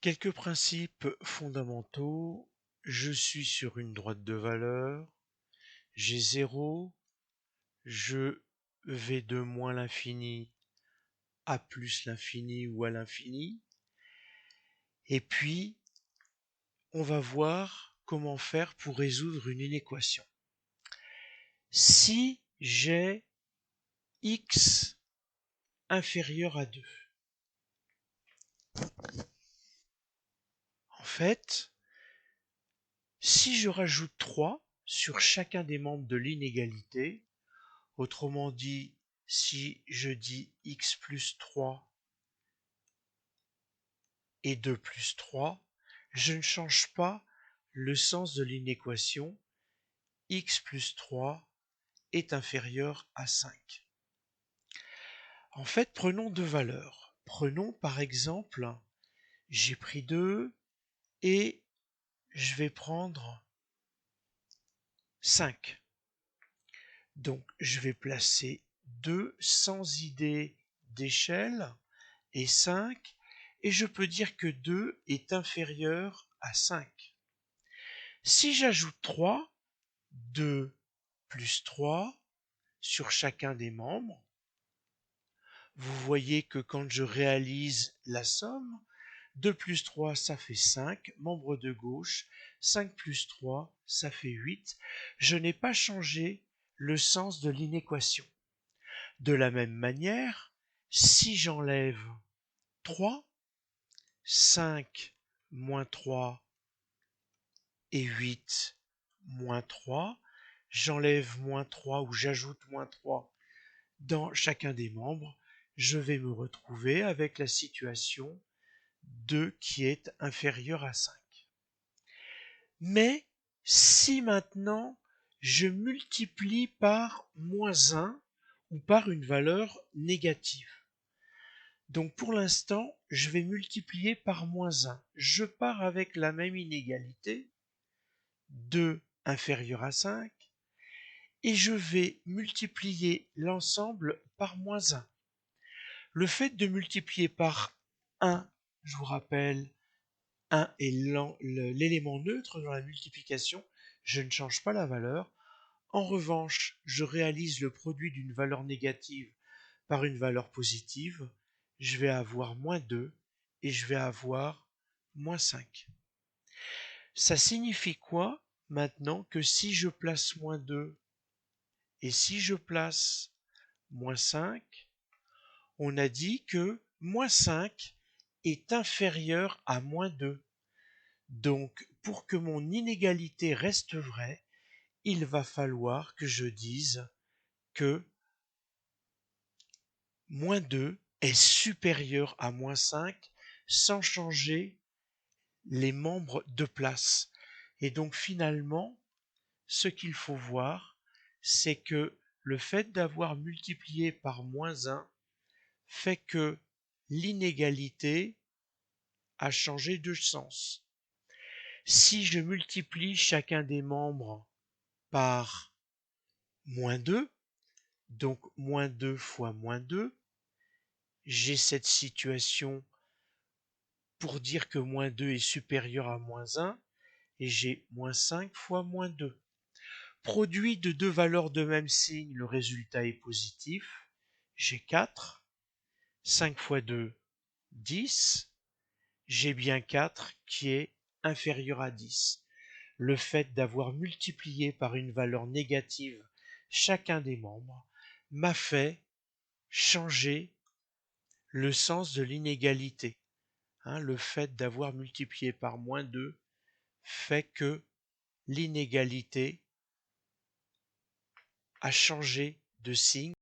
Quelques principes fondamentaux. Je suis sur une droite de valeur, j'ai 0, je vais de moins l'infini à plus l'infini ou à l'infini. Et puis, on va voir comment faire pour résoudre une inéquation. Si j'ai x inférieur à 2, en fait, si je rajoute 3 sur chacun des membres de l'inégalité, autrement dit, si je dis x plus 3 et 2 plus 3, je ne change pas le sens de l'inéquation. X plus 3 est inférieur à 5. En fait, prenons deux valeurs. Prenons par exemple, j'ai pris 2 et je vais prendre 5. Donc, je vais placer 2 sans idée d'échelle et 5, et je peux dire que 2 est inférieur à 5. Si j'ajoute 3, 2 plus 3 sur chacun des membres, vous voyez que quand je réalise la somme, 2 plus 3, ça fait 5, membre de gauche, 5 plus 3, ça fait 8. Je n'ai pas changé le sens de l'inéquation. De la même manière, si j'enlève 3, 5 moins 3 et 8 moins 3, j'enlève moins 3 ou j'ajoute moins 3 dans chacun des membres, je vais me retrouver avec la situation 2 qui est inférieure à 5. Mais si maintenant je multiplie par moins 1 ou par une valeur négative, donc pour l'instant, je vais multiplier par moins 1. Je pars avec la même inégalité, 2 inférieur à 5, et je vais multiplier l'ensemble par moins 1. Le fait de multiplier par 1, je vous rappelle, 1 est l'élément neutre dans la multiplication, je ne change pas la valeur. En revanche, je réalise le produit d'une valeur négative par une valeur positive, je vais avoir moins 2 et je vais avoir moins 5. Ça signifie quoi maintenant que si je place moins 2 et si je place moins 5, on a dit que moins 5 est inférieur à moins 2. Donc, pour que mon inégalité reste vraie, il va falloir que je dise que moins 2 est supérieur à moins 5 sans changer les membres de place. Et donc finalement, ce qu'il faut voir, c'est que le fait d'avoir multiplié par moins 1 fait que l'inégalité a changé de sens. Si je multiplie chacun des membres par moins 2, donc moins 2 fois moins 2, j'ai cette situation pour dire que moins 2 est supérieur à moins 1, et j'ai moins 5 fois moins 2. Produit de deux valeurs de même signe, le résultat est positif. J'ai 4. 5 fois 2, 10. J'ai bien 4 qui est inférieur à 10. Le fait d'avoir multiplié par une valeur négative chacun des membres m'a fait changer le sens de l'inégalité. Le fait d'avoir multiplié par moins 2 fait que l'inégalité a changé de signe.